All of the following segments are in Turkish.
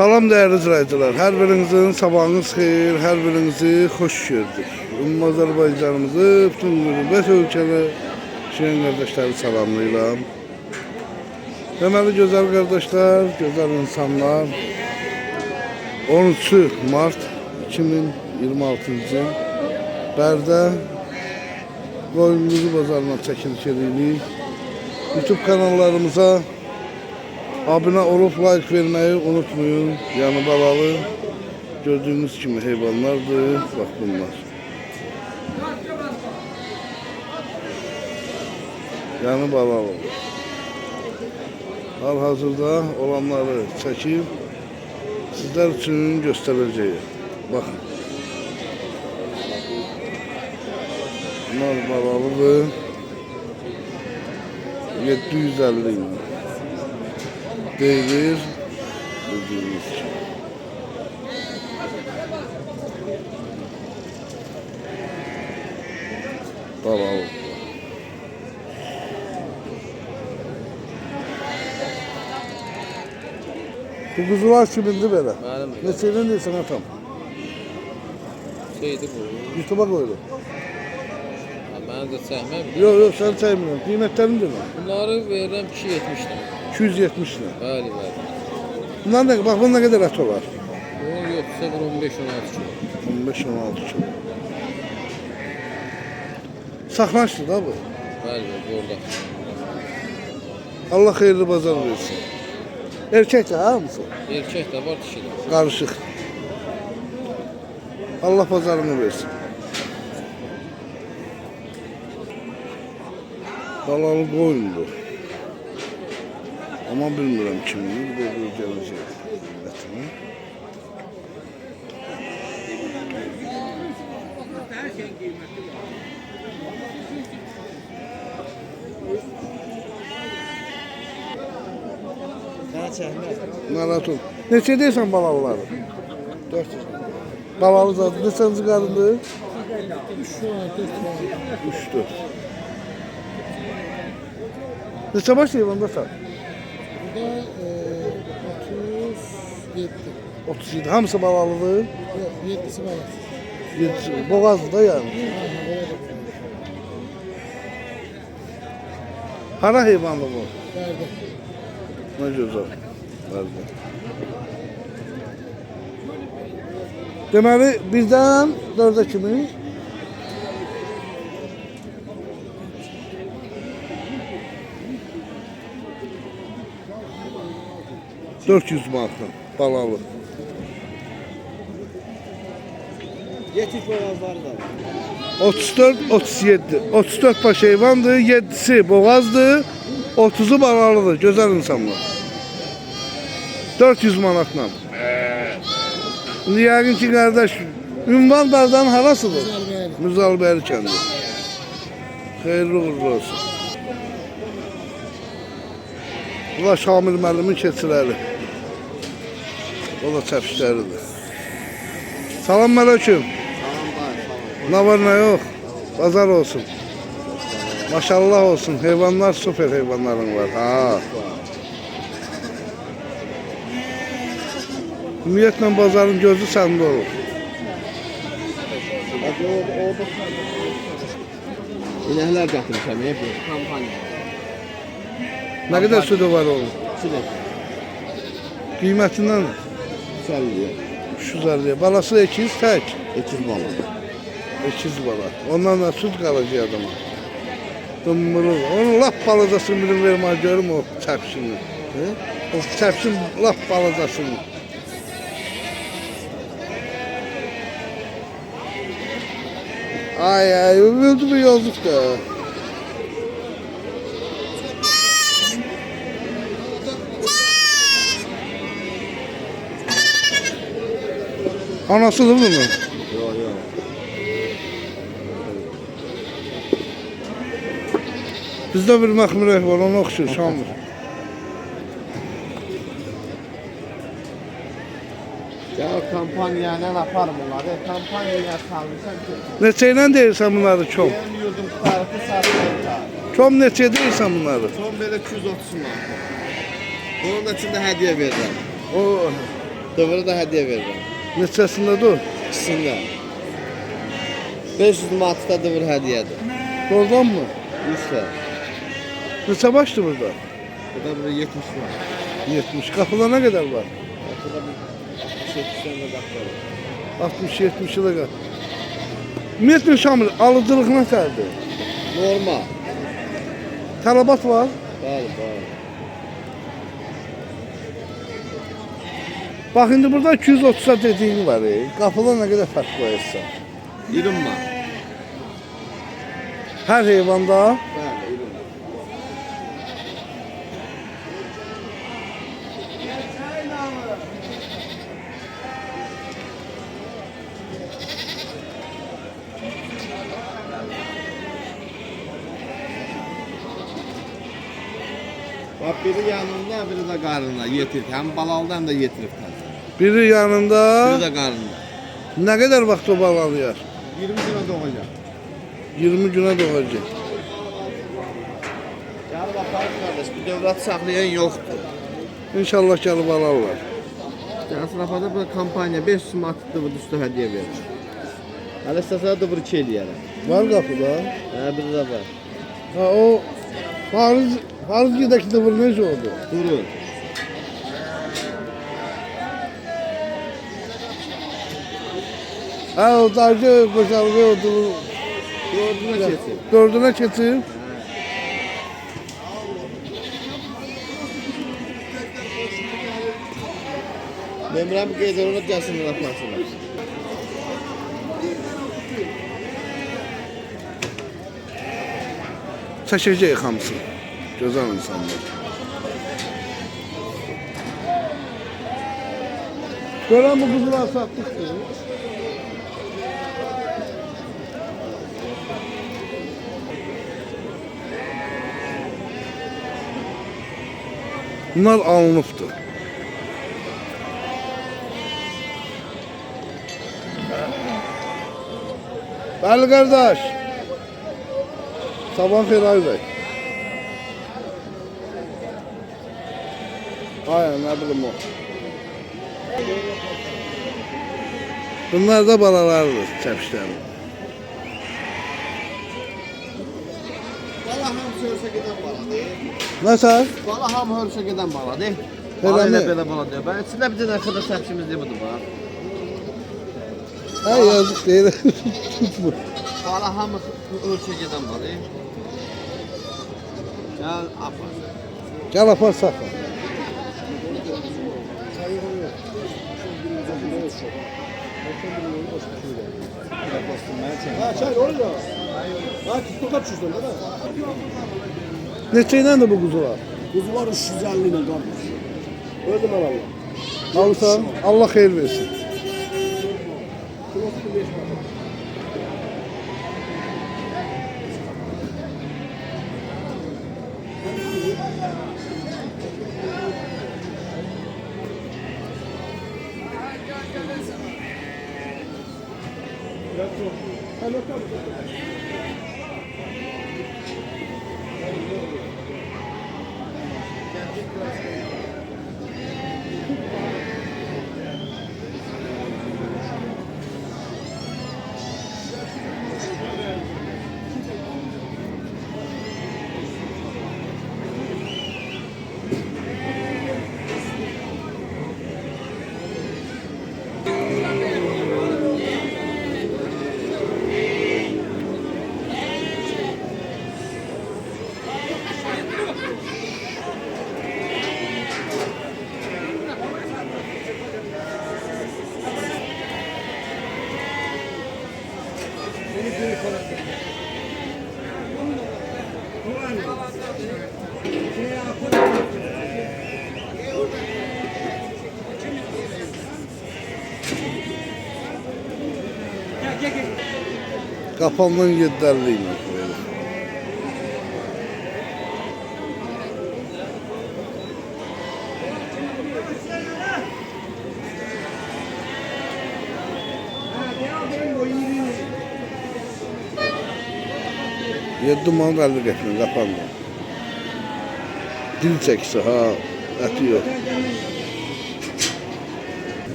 Salam değerli izleyiciler. Her birinizin sabahınız xeyir, her birinizi hoş gördük. Ümumi Azerbaycanımızı, bütün gurbet ölkəli şirin kardeşleri salamlayıram. Deməli gözəl kardeşler, gözəl insanlar. 13 Mart 2026 yıl Bərdə Qoyunluğu bazarına çəkiliş edirik. YouTube kanallarımıza abone olup like vermeyi unutmayın. Yani balalı gördüğünüz gibi hayvanlardır. Bak bunlar. Yani balalı. Hal-hazırda olanları çekip sizler için göstereceğim. Bakın. Bunlar balalıdır. 750 lira. Devir bildiğimiz için. Balalı. Bu kuzular kimindir böyle? Benim. Ne senin değilsin atam? Şeydi bu. YouTube'a koydum. Ben de sevmem. Yok sen sevmiyorsun. Kıymetlerini de mi? Bunları veririm 270'den. 270 lira. Bəli, bəli. Bunlar ne? Bak bunun ne kadar et olar? Bunun yoksa 15-16 kilo. 15-16 kilo. Saklançlı da bu. Bəli, orada. Allah hayırlı bazar versin. Erkek de ha mısın? Erkek de var, dişi de var. Karışık. Allah pazarını versin. Balalı koyundu. Ama bilmiyorum kimliği. Bir de göreceğimiz etini. Maraton. Neçə deyirsən balalıları? 400. Balalı zaten neçənci qarındır? 3-4. Neçə baş heyvanda sən? Burada 37. 37. Hamısı balalıdır? Yok, 7'si var. 7'si. Boğazlı da yani. Hara heyvanlı bu? Verdi. Ne güzel. Verdi. Deməli birdən 4'e kimi? $400 manatdan balalı. Yetiş boğazları da var. 34, 37. 34 baş heyvandır, 7'si boğazdır, 30'u balalıdır. Güzel insanlar. 400 manatla. Şimdi yəqin ki kardeş, ünvan dardan harasıdır? Müzalbəyli kəndi. Xeyirli uğurlu olsun. Bu da Şamil müəllimin keçiləri. O da çəpişləridir. Salam aleyküm. Ne var ne yok. Pazar olsun. Maşallah olsun. Hayvanlar süper hayvanların var. Ha. Ümumiyyətlə bazarın gözü səndə olur. İnəklər gətirmişəm, kampanya. Ne kadar sütü var oğlum? Sütü. Kıymətindən 350. 350. Balası 200 tek. 200 bala. 200 bala. Ondan da süt qalacaq adama. Dımmırır. Onun lap balacasını bilim vermə görüm o çəpşini. O çəpşin lap balacasını. Ay öldü mü yazık da. Anasıdır bunun. Yok. Bizdə bir məxmirək var, ona oxşur, Şamil. Ya kampanyayla yaparım bunları. Kampanyayla kalmışam ki. Neçə ilə deyirsən bunları çom? Benim yurdum tarafı satıyor. Çom neçə deyirsən bunları? Son böyle 230 manat. Onun da içinde hediye vereceğim. O Dövürü de hediye verirəm. Neçəsində dur? İkisində. 500 manatda dövür hədiyyədir. Doğrudan mı? 100 lira. Neçə başdı burada? Burada bir 70 var. 70. Qapıda nə qədər var? Burada bir 8 tane qapı var. 60-70 ilə qat. Ümumiyyətlə Şamil, alıcılıq nətərdir? Normal. Tələbat var. Bəli, bəli. Bax indi burada 230 dediyin var. Qapıda nə qədər fərq qoyursan? 20 manat. Hər heyvanda Bəli, 20 manat. Bak biri yanında, biri de karnında yetir. Hem balaldı hem de yetirip kaldı. biri yanında. Biri de karnında. Nə qədər vaxt o balalıyar? 20 lira doğacak. 20 günə doğacaq. Ya bakarız kardeş, bir devlet saklayan yoktu. İnşallah gəlib alarlar. Yani sırafada bu kampanya 500 manatlı bu üstü hediye verir. Hele istese de bir çeli yani. Var qapıda. Bir de var. Ha o Farizgidəki də bu necə oldu? Durun. Ha o dayıcı qoşalğı oldu. Dördüne kesin. Dördünə keçib. Memrem gelir onu gelsin yaparsınlar. Çəkəcək hamısını. Gözəl insanlar. Görən bu quzular satdıqdır. Bunlar alınıbdır. Bəli qardaş. Sabah xeyir ay bəy. Aynen ne bileyim o. Bunlar da balalardır çepişlerin. Bala ham hörsə gedən baladır. Nasıl? Bala ham hörsə gedən baladır. Belə Bala ilə mi? belə bala deyir. Ben içində bir dənə xırda səpçimiz deyir budur bax. Ha yazık değil. Tutma. Bala ham hörsə gedən baladır. Gəl apar. Gel apar sakla. Neçeyle de bu kuzular? Kuzular 350 ile kardeş. Öyle mi alalım? Alırsan Allah hayır versin. Kilosu 5 manat. Kapandan 750 ile koyalım. Yedi mal 50 qəplə kapandı. Dil çəkisi ha, əti yox.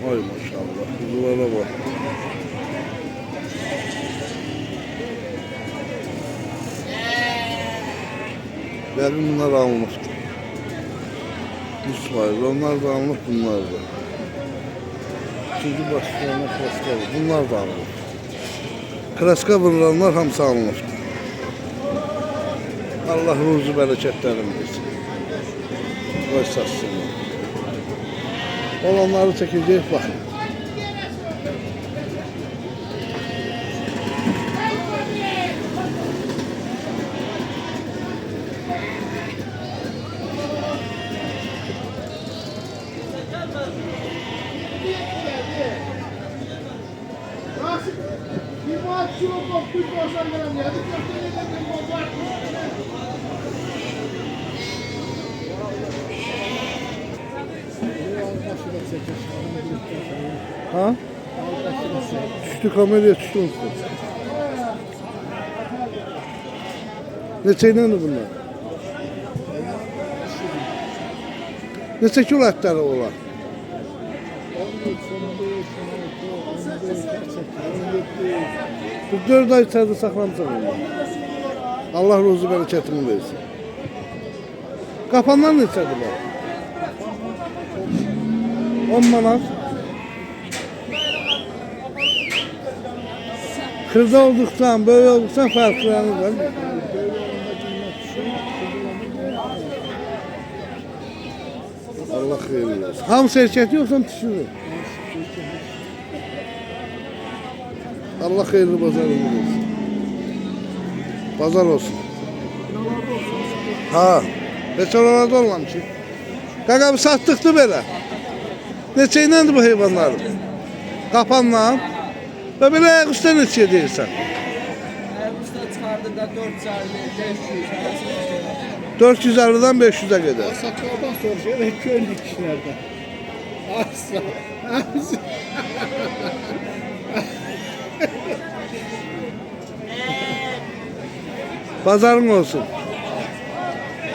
Ay maşallah. Kuzulara bak. Benim bunlar alınıbdır. İsmail, onlar da alınıb, bunlar da. İkinci başlarına kraska var. Bunlar da alınıb. Kraska vurulanlar hamısı alınıbdır. Allah ruzu bərəkətlərini versin. Qoy satsınlar. Olanları çəkəcək, baxın. Ha? Düştü kameraya düştü musun? Neçə iləndir bunlar? Neçə kilo ətləri olar? 4 ay içəride saxlamısan onları. Allah ruzu bərəkətini versin. Qapanlar neçədir bak? 10 manat. Kırda olduktan, böyle olduktan farklarını var. Allah xeyir versin. Hamısı erkek yoksa düşürür. Allah xeyirli bazarını versin. Bazar olsun. Ha. Heç oralarda olmam ki. Qaqabı satdıqdı belə. Neçə iləndir bu heyvanlarım? Qapanla. Və belə ayak üstə neçə deyirsən? Ayak üstə çıxardığında 450, 500 arası. 450'dan 500'e kadar. Saçmadan soruşuyor ve köylü kişilerden. Asla. Pazarın olsun.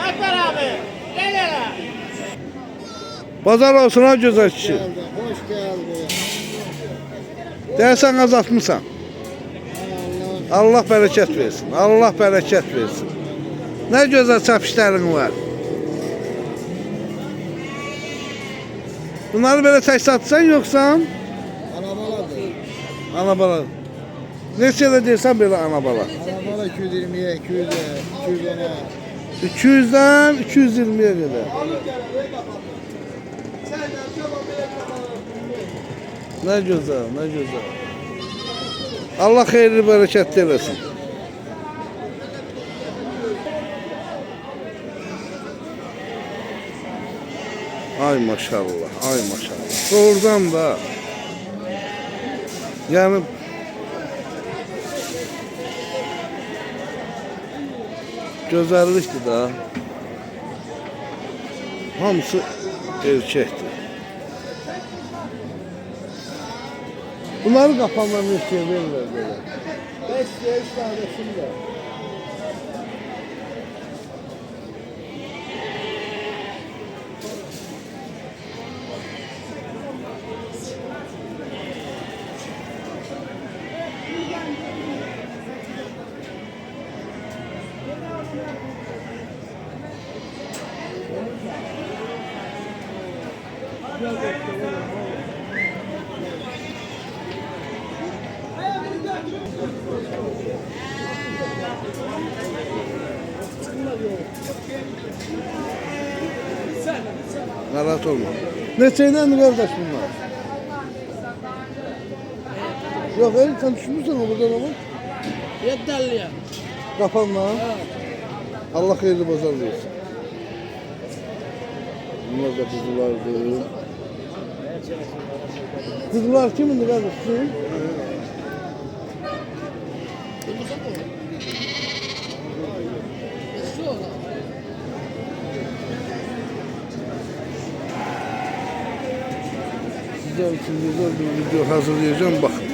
Akbar abi. Gel hele. Pazar olsun ha güzel kişi. Geldi. Hoş geldin. Dersen azaltmışsan. Allah bereket versin. Allah bereket versin. Ne güzel çap işlerin var. Bunları böyle tek satsan yoksa Anabaladır. anabala. Neçə də deyirsən belə anabala? Anabala 220'ye, 200'e, 210'a. 200'den 220'ye kadar. Ne güzel, ne güzel. Allah hayırlı bereketli versin. Ay maşallah, ay maşallah. Doğrudan da yani güzellikti da. Hamısı erkekti. Bunları kapanlarını istiyor verirler böyle. 5 tanesini de. Narahat olma. Neçəynədir qardaş bunlar? Yok el sen düşünürsen o buradan ama. 750'ye. Kapanma. Allah hayırlı pazar versin. Bunlar da kuzulardı. Kuzular kimindir kardeş? Sizin? Sizler için güzel bir video hazırlayacağım, bakın.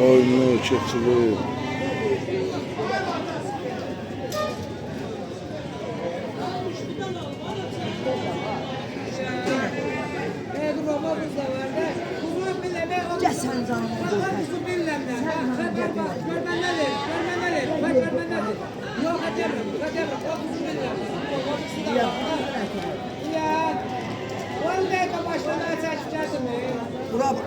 Oyunu keçili. Gel sen canına dokun. Bura bak.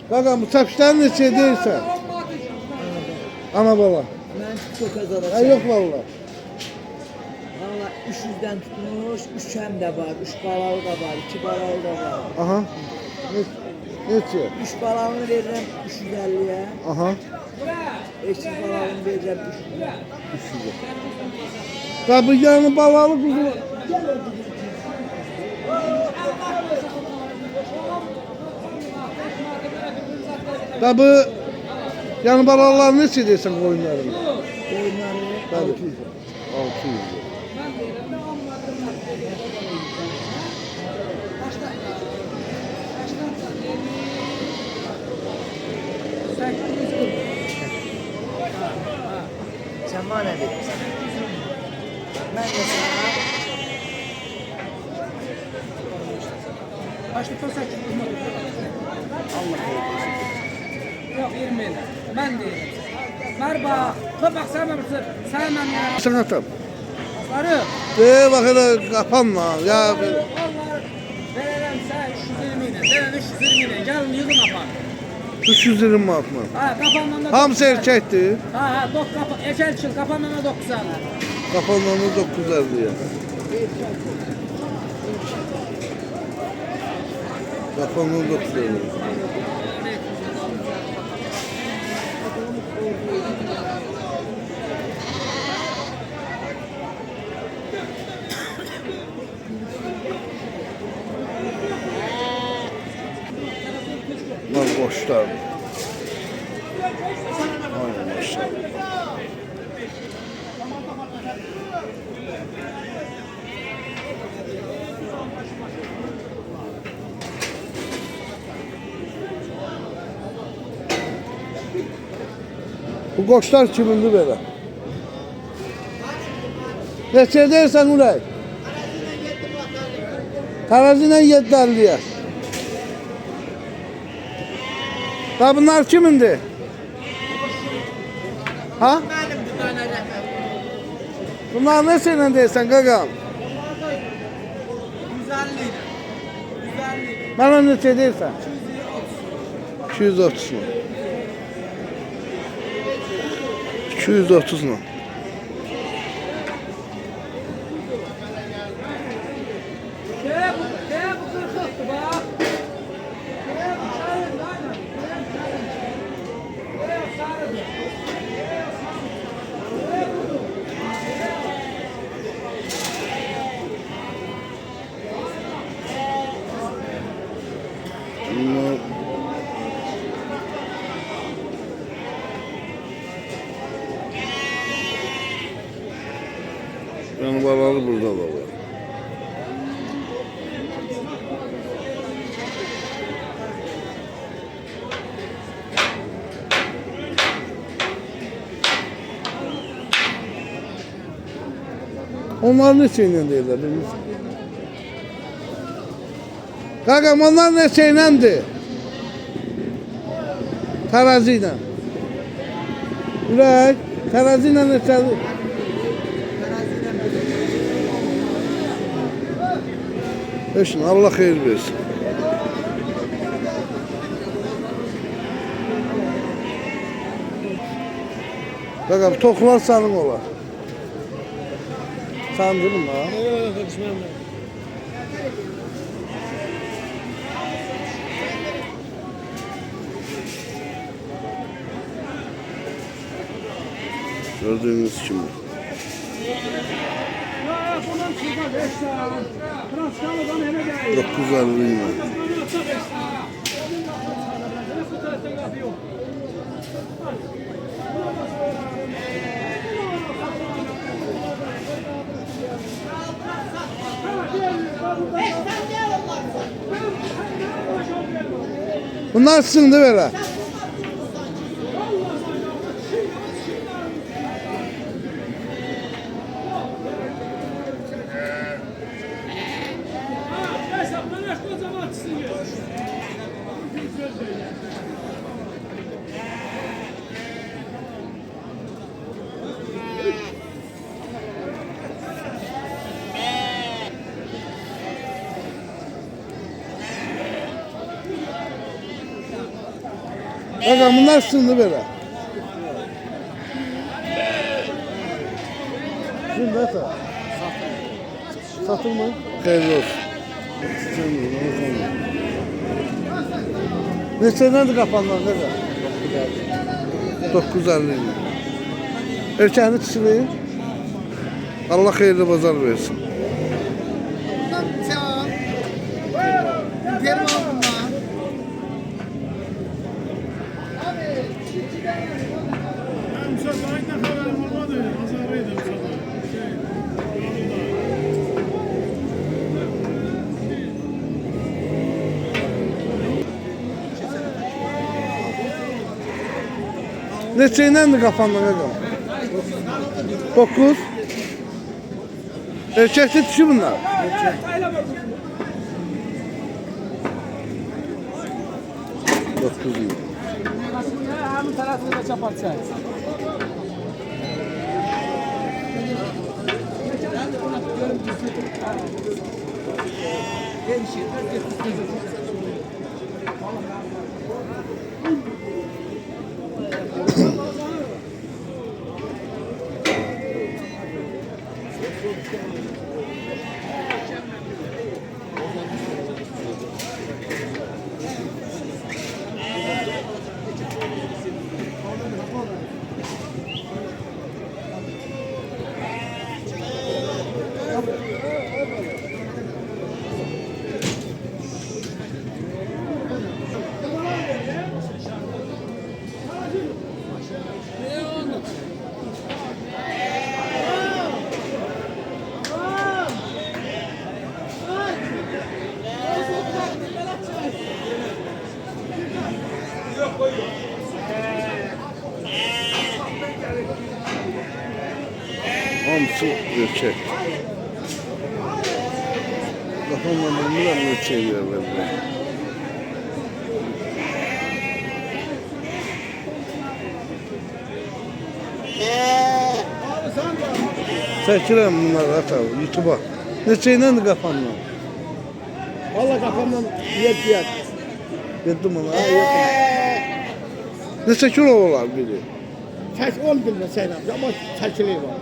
Qaqa bu çəpişlər neçə deyirsən? Ana baba. Ben çok az alacağım. Ha yox valla. Valla 300'den tutmuş, 3 hem de var, 3 balalı da var, 2 balalı da var. Aha. Neçə? 3 balalını veririm 350'ye, Aha. 500 balalını veririm 300'ye. Da bu yanı balalı kuzu. Da bu yanı balalar neçə deyirsən qoyunların? Oyunları Tabii. 600. 600. Sen bana ne verirsen. Ben de sana Başlıkta saçma. Allah eylesin. Yok 20 lira. Ben değilim. Merhaba. Kapak sevmemişsin. Sevmem ya. Sən atam. Sarı. De bak hele kapanma ya. Onlar veririm sen 320 lira. Sen 320 lira. Gelin yığın apar. 320 manatla. Ha kapandan da Hamısı erkəkdir. Ha dok kapa. Ekel çıl kapandan da 9 lira. Kapanlanı 950'ye. Kapanlanı 950'ye. Bunlar boşlar. Aynen boşlar. Bu qoçlar kimindir belə? Neçə deyirsən Uray? Tərəzi ilə 750'ye. Da bunlar kimindir? Ha? Bunlar neçə ilə deyirsən qaqam? 150 lira. 150 lira. Mənə neçə deyirsən? 230 mu? 230 mu? Bu kırkıktı bak. Bu sarıydı aynen. Bu sarıydı. Bunlar... Yani balalı burada da var. Onlar neçəyə deyirlər bilirsən? Qaqam onlar neçəylədir? Tərəzi ilə. Ürək, tərəzi ilə neçədir? Eşin, Allah xeyir versin. Qaqam, toxular sənin olar. Sən bilin ha? Yok düşmem. Gördüğünüz gibi. Bundan şurada 5 tane. Transkalıdan hele değil. 950 ile. Bunlar sizin de böyle. Bakın bunlar sizin de böyle. Şimdi de satılma. Hayırlı olsun. Neçədən qapanlar nədir? 950 ilə. Erkəni çiçeği. Allah xeyirli bazar versin. Neçəyinəndir qapanlar nədir? 9. Erkəkli dişi bunlar. Dokuz yıl. Hemen tarafında çapatacak. Hamısı erkek. Kapanmadan bunlar ölçeği verirler. Çəkirəm bunları ata, YouTube'a. Neçəynəndir qapanma? Valla kafamdan yet yet. Yedim ona. Neçə kilo olar biri? Çek 10 bin lira sen ama çekiliği var.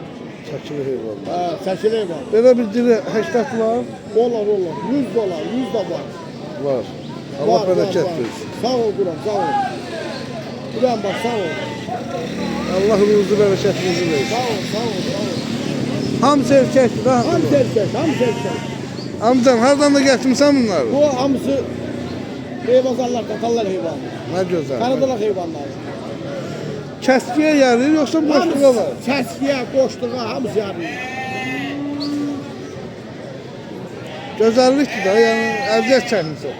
Çəkili heyvanlar. Ha, çekiliği var. Belə bir diri 80 var. Dolar, 100 dolar, 100 da var. Var. Allah bereket versin. Sağ ol Duran, sağ ol. Duran bak sağ ol. Allah ruzu bereketinizi versin. Sağ ol, sağ ol, sağ ol. Hamısı erkektir ha. Ham serkek, ham serkek. Amcam hardan da getirmişsən bunları? Bu hamısı hayvanlar, katallar hayvanı. Ne güzel. Kanadalar hayvanlar. Kəskiyə yarayır yoksa boşluğa var? Kəskiyə, qoşluğa, hamısı yarıyor. Gözəllikdir da, yəni əziyyət çəkmisən.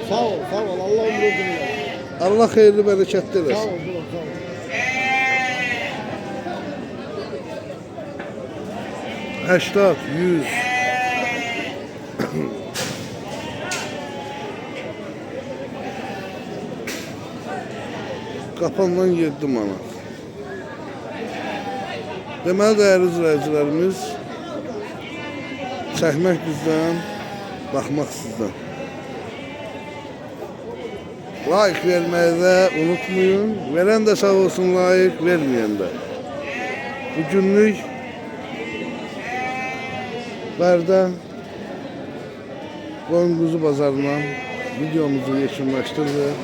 Sağ ol, sağ ol. Allah ömrü uzun versin. Allah xeyirli bərəkətli Sağ eləsin. ol, Duran, sağ ol. Həştad, 100. Qapandan 7 manat. Deməli dəyərli izləyicilərimiz, çəkmək bizdən, baxmaq sizdən. Like verməyi də unutmayın. Verən də sağ olsun like, verməyən də. Bugünlük Bərdə Qoyun Quzu bazarından videomuzu yekunlaşdırırıq.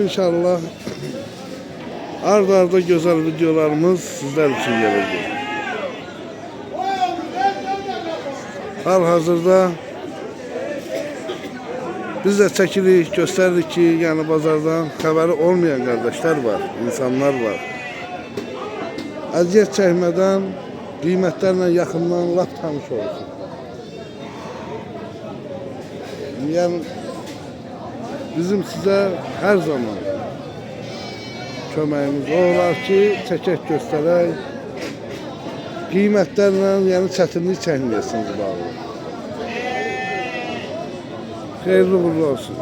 İnşallah Arda gözəl videolarımız sizler için gelecek. Hal-hazırda biz de çəkirik, göstəririk ki, yəni bazardan xəbəri olmayan qardaşlar var, insanlar var. Əziyyət çəkmədən qiymətlərlə yaxından lap tanış olsun. Yəni bizim sizə hər zaman köməyimiz olar ki, çəkək göstərək, qiymətlərlə, yəni çətinlik çəkməyəsiniz bağlı. Xeyirli uğurlu olsun.